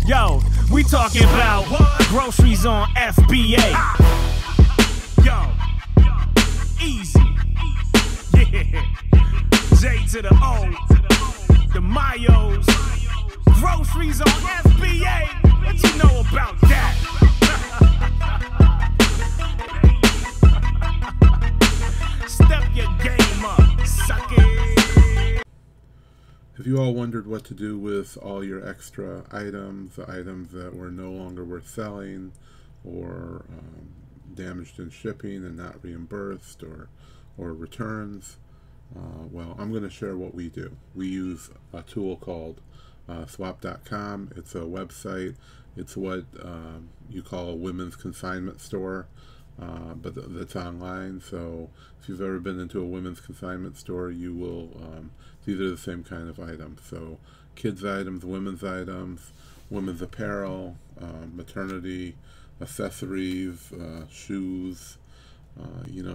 Yo, we talking about groceries on FBA. Yo, easy. Yeah. J to the O, the Mayos. Groceries on FBA. What you know about that? Step your game up, suck it. Have you all wondered what to do with all your extra items, the items that were no longer worth selling, or damaged in shipping and not reimbursed, or returns? Well, I'm going to share what we do. We use a tool called swap.com. It's a website. It's what you call a women's consignment store, but that's online. So if you've ever been into a women's consignment store, you will, these are the same kind of items. So kids items, women's apparel, maternity, accessories, shoes,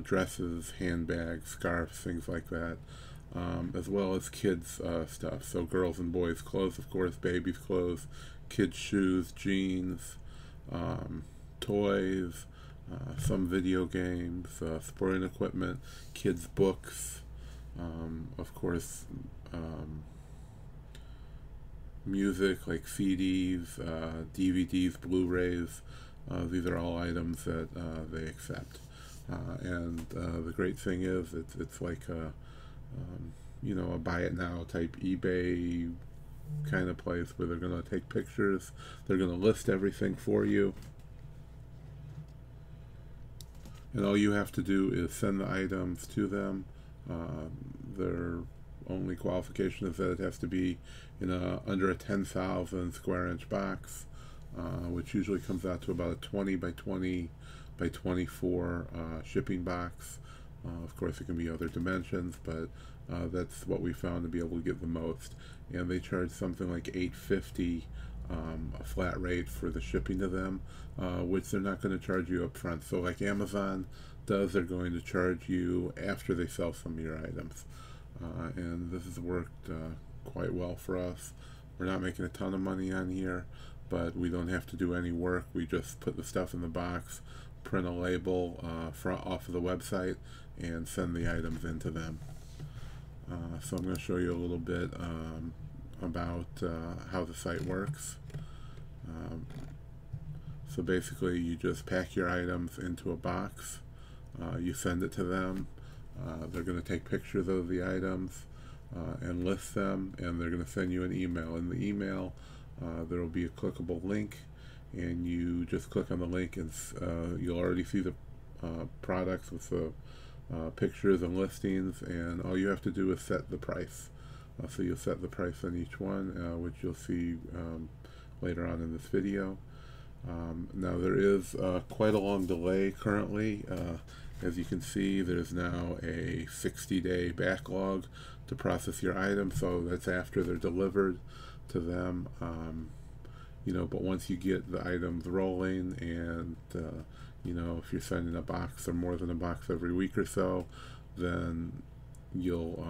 dresses, handbags, scarves, things like that, as well as kids stuff. So girls and boys clothes, of course, babies clothes, kids shoes, jeans, toys, some video games, sporting equipment, kids books, of course, music like CDs, DVDs, Blu-rays. These are all items that they accept. And the great thing is it's like a buy it now type eBay kind of place where they're going to take pictures, they're going to list everything for you, and all you have to do is send the items to them. Their only qualification is that it has to be in under a 10,000 square inch box, which usually comes out to about a 20 by 20 by 24 shipping box. Of course, it can be other dimensions, but that's what we found to be able to get the most. And they charge something like $8.50 a flat rate for the shipping to them, which they're not going to charge you up front. So like Amazon does, they're going to charge you after they sell some of your items. And this has worked quite well for us. We're not making a ton of money on here, but we don't have to do any work. We just put the stuff in the box, print a label off of the website, and send the items into them. So I'm going to show you a little bit about how the site works. So basically you just pack your items into a box, you send it to them, they're going to take pictures of the items and list them, and they're going to send you an email. In the email there will be a clickable link, and you just click on the link, and you'll already see the products with the pictures and listings, and all you have to do is set the price. So you'll set the price on each one, which you'll see later on in this video. Now there is quite a long delay currently. As you can see, there's now a 60-day backlog to process your items, so that's after they're delivered to them. But once you get the items rolling, and if you're sending a box or more than a box every week or so, then you'll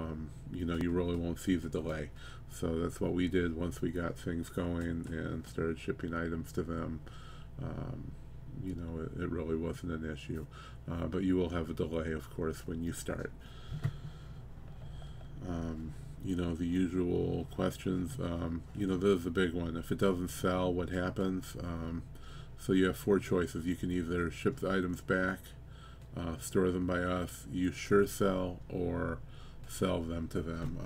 you really won't see the delay. So that's what we did once we got things going and started shipping items to them. It really wasn't an issue, but you will have a delay, of course, when you start. The usual questions, this is the big one. If it doesn't sell, what happens? So you have four choices. You can either ship the items back, store them by us, use sure sell, or sell them to them.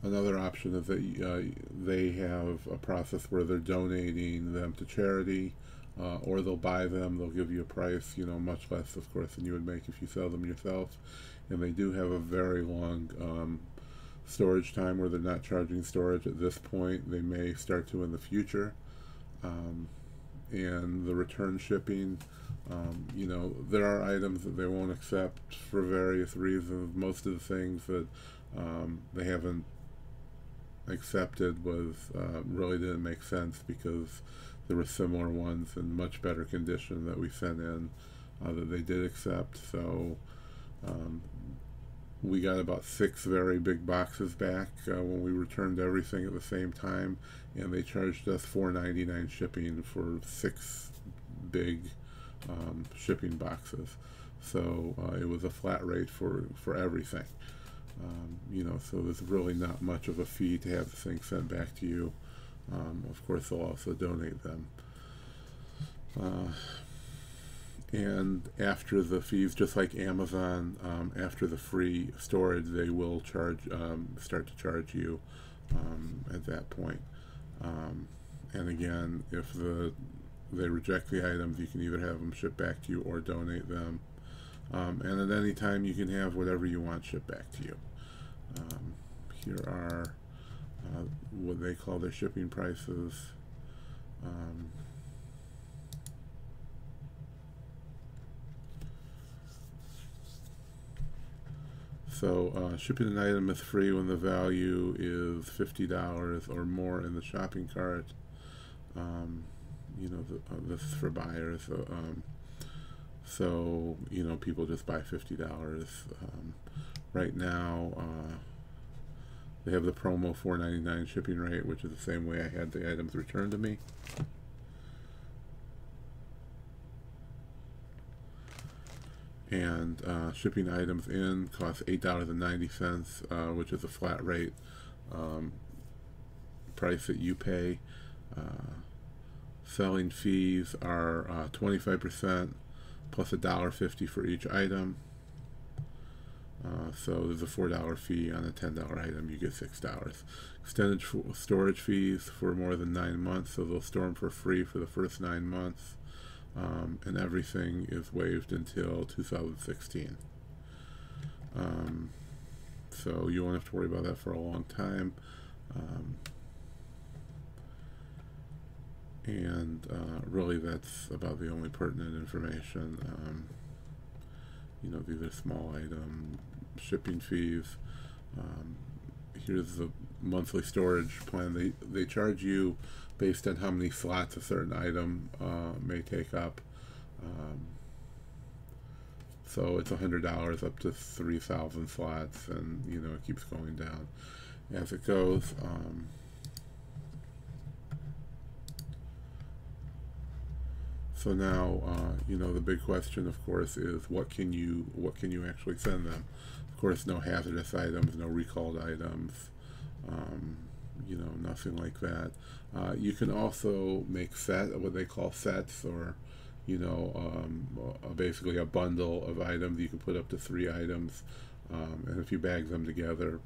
Another option is that they have a process where they're donating them to charity, or they'll buy them, they'll give you a price, much less, of course, than you would make if you sell them yourself. And they do have a very long storage time where they're not charging storage at this point. They may start to in the future. And the return shipping, there are items that they won't accept for various reasons. Most of the things that they haven't accepted really didn't make sense, because there were similar ones in much better condition that we sent in that they did accept. So we got about 6 very big boxes back when we returned everything at the same time, and they charged us $4.99 shipping for 6 big shipping boxes. So it was a flat rate for everything. You know, so there's really not much of a fee to have the thing sent back to you. Of course, they'll also donate them. And after the fees, just like Amazon, after the free storage, they will charge, start to charge you at that point. And again, if they reject the items, you can either have them shipped back to you or donate them. And at any time, you can have whatever you want shipped back to you. Here are what they call their shipping prices. So shipping an item is free when the value is $50 or more in the shopping cart. You know, this is for buyers. So you know, people just buy $50. Right now, they have the promo $4.99 shipping rate, which is the same way I had the items returned to me. And shipping items in costs $8.90, which is a flat rate price that you pay. Selling fees are 25% plus $1.50 for each item. So there's a $4 fee on a $10 item. You get $6. Extended storage fees for more than 9 months, so they'll store them for free for the first 9 months. And everything is waived until 2016. So you won't have to worry about that for a long time. Really, that's about the only pertinent information. You know, these are small item shipping fees. Here's the monthly storage plan. They charge you based on how many slots a certain item may take up. So it's $100 up to 3,000 slots, and you know, it keeps going down as it goes. So now, you know, the big question, of course, is what can you actually send them? Of course, no hazardous items, no recalled items, you know, nothing like that. You can also make what they call sets, or you know, basically a bundle of items. You can put up to 3 items, and if you bag them together,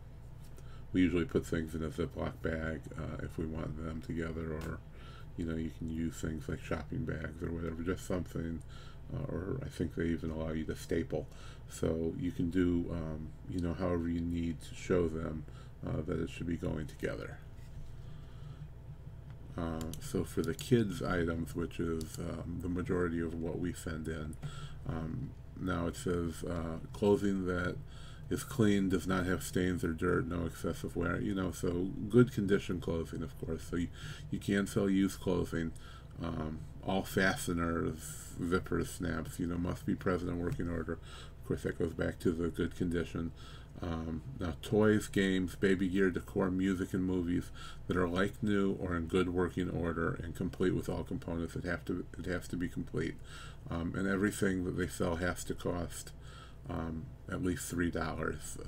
we usually put things in a Ziploc bag if we want them together, or you know, you can use things like shopping bags or whatever, just something, or I think they even allow you to staple. So you can do, you know, however you need to show them that it should be going together. So for the kids' items, which is the majority of what we send in, now it says clothing that is clean, does not have stains or dirt, no excessive wear, you know, so good condition clothing, of course. So you can sell used clothing. All fasteners, zippers, snaps, you know, must be present in working order. Of course, that goes back to the good condition. Now, toys, games, baby gear, decor, music, and movies that are like new or in good working order and complete with all components, it has to be complete. And everything that they sell has to cost at least $3.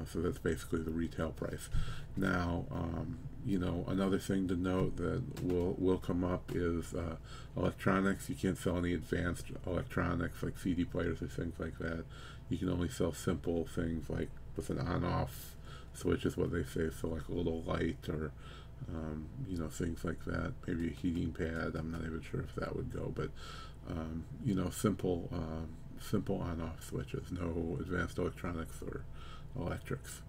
So that's basically the retail price. Now, you know, another thing to note that will come up is electronics. You can't sell any advanced electronics like CD players or things like that. You can only sell simple things like with an on-off switch is what they say, so like a little light, or you know, things like that. Maybe a heating pad. I'm not even sure if that would go, but you know, simple on-off switches, no advanced electronics or electrics.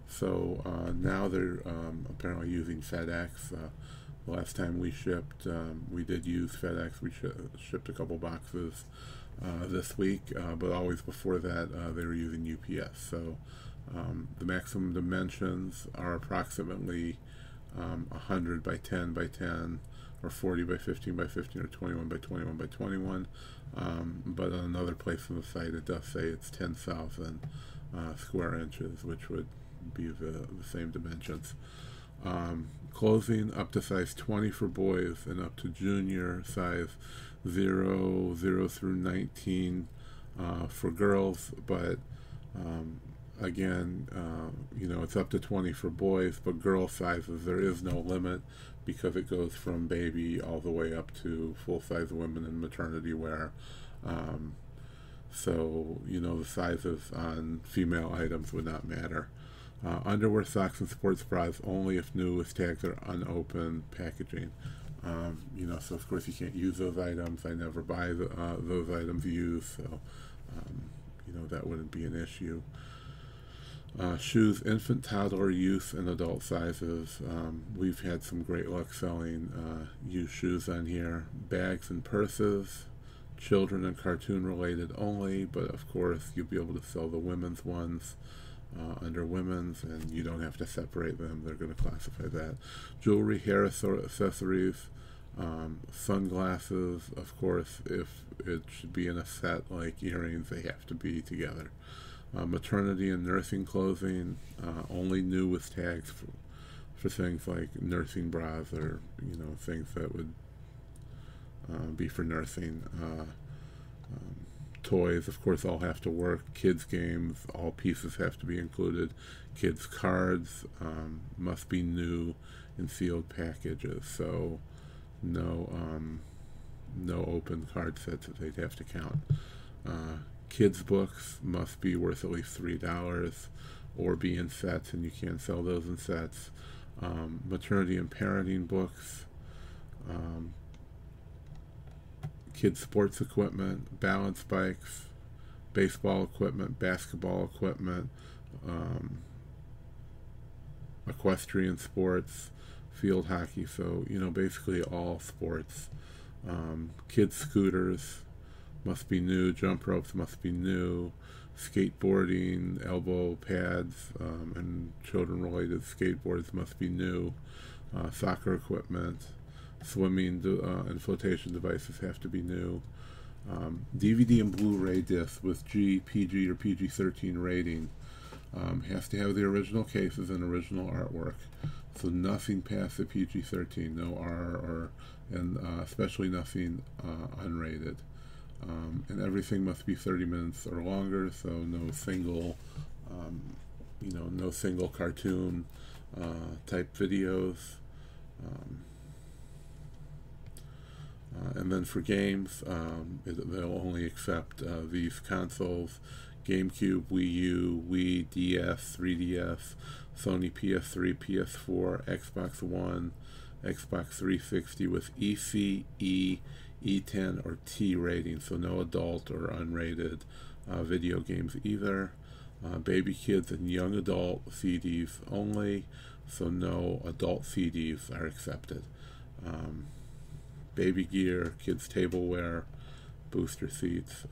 So now they're apparently using FedEx. The last time we shipped, we did use FedEx. We shipped a couple boxes this week, but always before that they were using UPS. So the maximum dimensions are approximately 100 by 10 by 10, or 40 by 15 by 15, or 21 by 21 by 21. But on another place on the site, it does say it's 10,000 square inches, which would be the same dimensions. Clothing up to size 20 for boys and up to junior size 0 through 19 for girls, but again, it's up to 20 for boys, but girl sizes, there is no limit because it goes from baby all the way up to full-size women in maternity wear. So, the sizes on female items would not matter. Underwear, socks, and sports bras only if new with tags or unopened packaging. So of course you can't use those items. I never buy those items used, so that wouldn't be an issue. Shoes, infant, toddler, youth, and adult sizes. We've had some great luck selling used shoes on here. Bags and purses, children and cartoon related only, but of course you'll be able to sell the women's ones under women's, and you don't have to separate them. They're going to classify that. Jewelry, hair accessories, sunglasses, of course, if it should be in a set like earrings, they have to be together. Maternity and nursing clothing, only new with tags for things like nursing bras, or things that would be for nursing. Toys, of course, all have to work. Kids games, all pieces have to be included. Kids cards must be new in sealed packages, so no open card sets that they'd have to count. Kids books must be worth at least $3 or be in sets, and you can't sell those in sets. Maternity and parenting books, kids sports equipment, balance bikes, baseball equipment, basketball equipment, equestrian sports, field hockey, so basically all sports. Kids scooters must be new, jump ropes must be new, skateboarding, elbow pads, and children related skateboards must be new. Soccer equipment, swimming and flotation devices have to be new. DVD and Blu-ray discs with G, PG, or PG-13 rating has to have the original cases and original artwork. So nothing past the PG-13, no R, and especially nothing unrated. And everything must be 30 minutes or longer, so no single cartoon type videos. And then for games, they'll only accept these consoles: GameCube, Wii U, Wii, DS, 3DS, Sony PS3, PS4, Xbox One, Xbox 360 with EC, E, E10, or T rating, so no adult or unrated video games either. Baby, kids, and young adult CDs only, so no adult CDs are accepted. Baby gear, kids tableware, booster seats.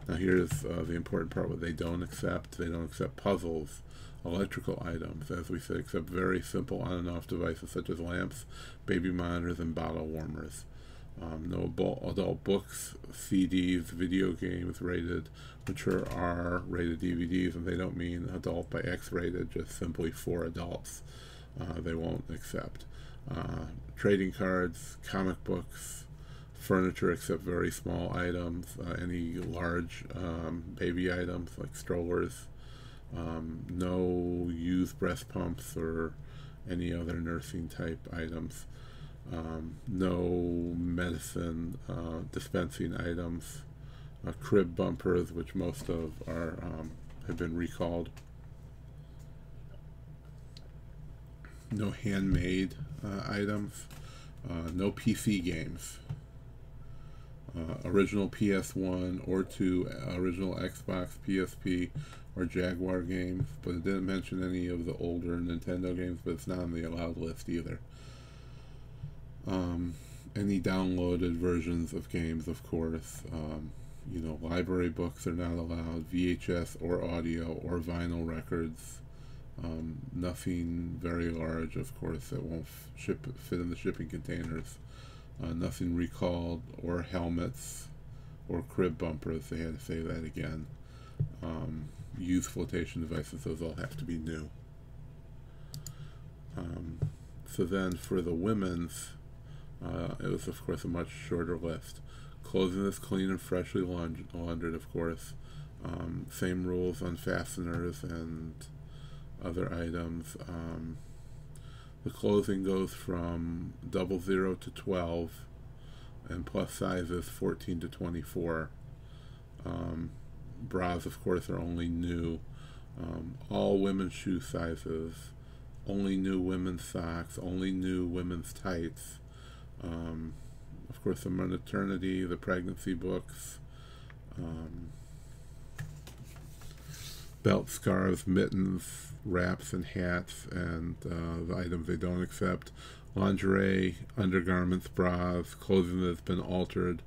Now here's the important part: what they don't accept. They don't accept puzzles, electrical items, as we said, except very simple on and off devices such as lamps, baby monitors, and bottle warmers. No adult books, CDs, video games rated, mature R rated DVDs, and they don't mean adult by X rated, just simply for adults. They won't accept. Trading cards, comic books, furniture except very small items, any large baby items like strollers, no used breast pumps or any other nursing type items, no medicine dispensing items, crib bumpers, which most of our have been recalled, no handmade items, no PC games, original PS1 or 2, original Xbox, PSP, or Jaguar games, but it didn't mention any of the older Nintendo games, but it's not on the allowed list either. Any downloaded versions of games, of course. Library books are not allowed, VHS or audio or vinyl records Nothing very large, of course, that won't fit in the shipping containers. Nothing recalled, or helmets, or crib bumpers. They had to say that again. Youth flotation devices, those all have to be new. So then for the women's, it was, of course, a much shorter list. Clothing is clean and freshly laundered, of course. Same rules on fasteners and other items. The clothing goes from 00 to 12, and plus sizes 14 to 24. Bras, of course, are only new. All women's shoe sizes, only new women's socks, only new women's tights. Of course, the maternity, the pregnancy books, belt, scarves, mittens, wraps, and hats, and the items they don't accept. Lingerie, undergarments, bras, clothing that's been altered,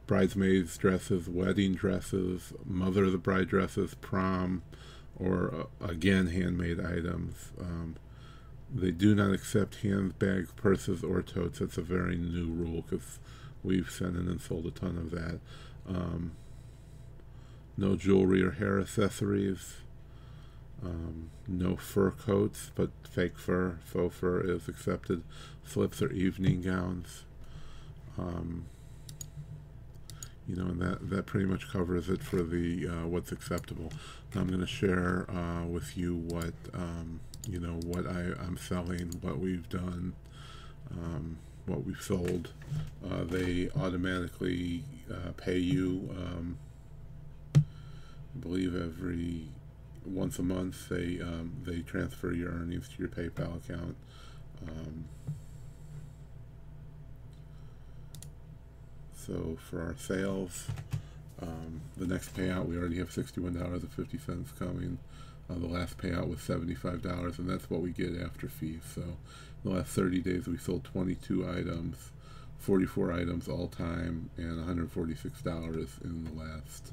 bridesmaids' dresses, wedding dresses, mother of the bride dresses, prom, or again handmade items. They do not accept handbags, purses, or totes. That's a very new rule because we've sent in and sold a ton of that. No jewelry or hair accessories. No fur coats, but fake fur, faux fur is accepted. Slips or evening gowns. And that pretty much covers it for the what's acceptable. Now I'm going to share with you what what I'm selling, what we've done, what we've sold. They automatically pay you. I believe once a month they transfer your earnings to your PayPal account. So for our sales, the next payout, we already have $61.50 coming. The last payout was $75, and that's what we get after fees. So in the last 30 days, we sold 22 items, 44 items all time, and $146 in the last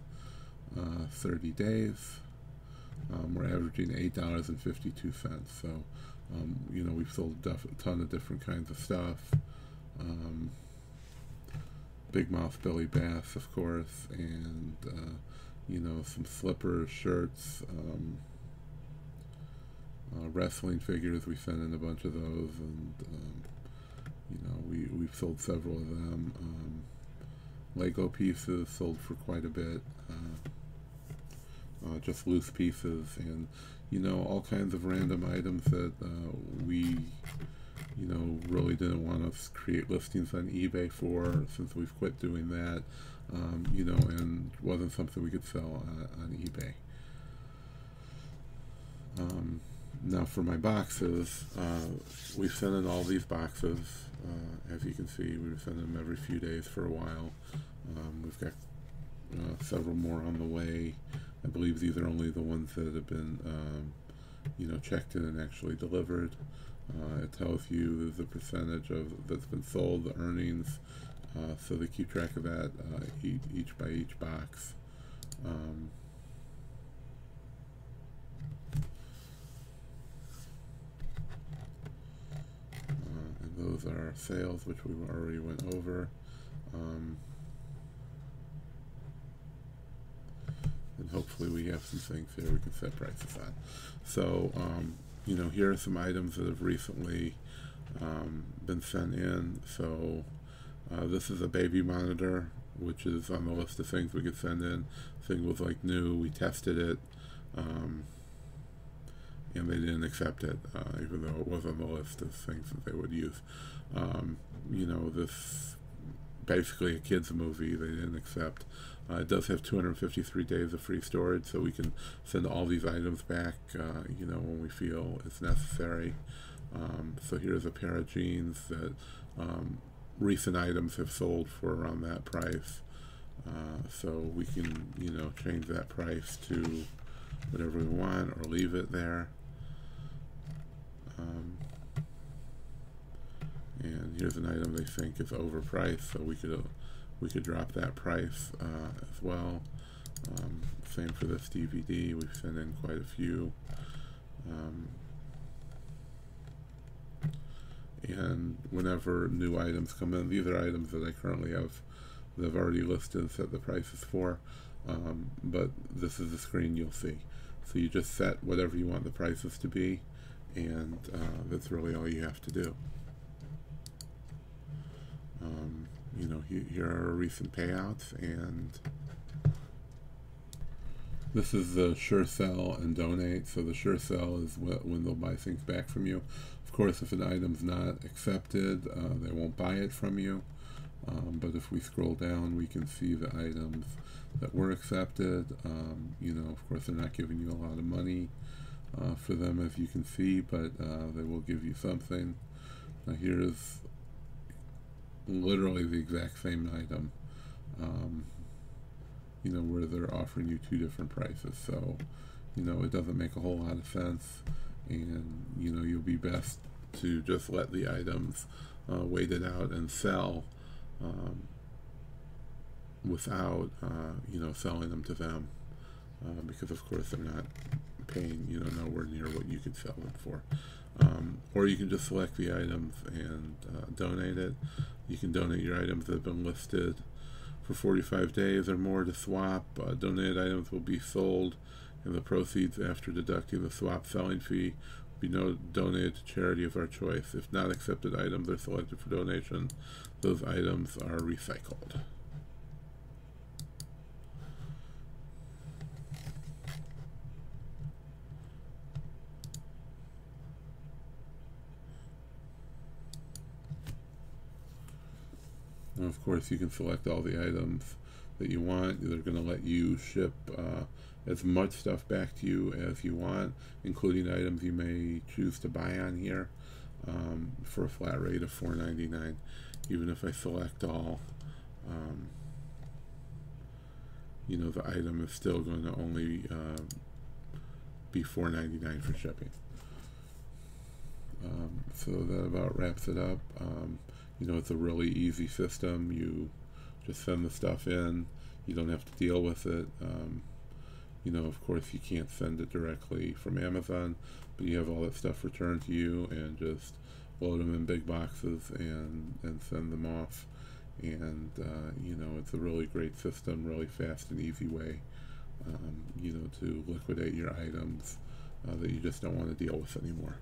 30 days. We're averaging $8.52. So, we've sold a ton of different kinds of stuff. Big mouth belly bass, of course, and some slippers, shirts, wrestling figures. We sent in a bunch of those, and we've sold several of them. Lego pieces sold for quite a bit. Just loose pieces, and all kinds of random items that we really didn't want to create listings on eBay for, since we've quit doing that, and wasn't something we could sell on eBay. Now for my boxes, we've sent in all these boxes. As you can see, we've sent them every few days for a while. We've got several more on the way. I believe these are only the ones that have been checked in and actually delivered. It tells you the percentage that's been sold, the earnings, so they keep track of that each by each box. And those are our sales, which we already went over. And hopefully we have some things here we can set prices on. So, here are some items that have recently been sent in. So, this is a baby monitor, which is on the list of things we could send in. Thing was like new. We tested it, and they didn't accept it, even though it was on the list of things that they would use. This basically a kids movie. They didn't accept. It does have 253 days of free storage, so we can send all these items back, when we feel it's necessary. So here's a pair of jeans that recent items have sold for around that price. So we can, change that price to whatever we want or leave it there. And here's an item they think is overpriced, so we could drop that price as well. Same for this DVD. We've sent in quite a few. And whenever new items come in, these are items that I currently have that I've already listed and set the prices for, but this is the screen you'll see. So you just set whatever you want the prices to be, and that's really all you have to do. You know, here are recent payouts, and this is the sure sell and donate. So the sure sell is when they'll buy things back from you. Of course, if an item's not accepted, they won't buy it from you. But if we scroll down, we can see the items that were accepted. You know, of course, they're not giving you a lot of money for them, as you can see, but they will give you something. Now here's literally the exact same item, you know, where they're offering you two different prices. So, you know, it doesn't make a whole lot of sense, and, you know, you'll be best to just let the items wait it out and sell without, you know, selling them to them, because of course they're not paying, you know, nowhere near what you could sell them for. Or you can just select the items and donate it. You can donate your items that have been listed for 45 days or more to swap. Donated items will be sold, and the proceeds after deducting the swap selling fee will be donated to charity of our choice. If not accepted items are selected for donation, those items are recycled. And of course, you can select all the items that you want. They're going to let you ship as much stuff back to you as you want, including items you may choose to buy on here, for a flat rate of $4.99. Even if I select all, you know, the item is still going to only be $4.99 for shipping. So that about wraps it up. You know, it's a really easy system. You just send the stuff in. You don't have to deal with it. You know, of course, you can't send it directly from Amazon, but you have all that stuff returned to you, and just load them in big boxes and send them off. And, you know, it's a really great system, really fast and easy way, you know, to liquidate your items that you just don't want to deal with anymore.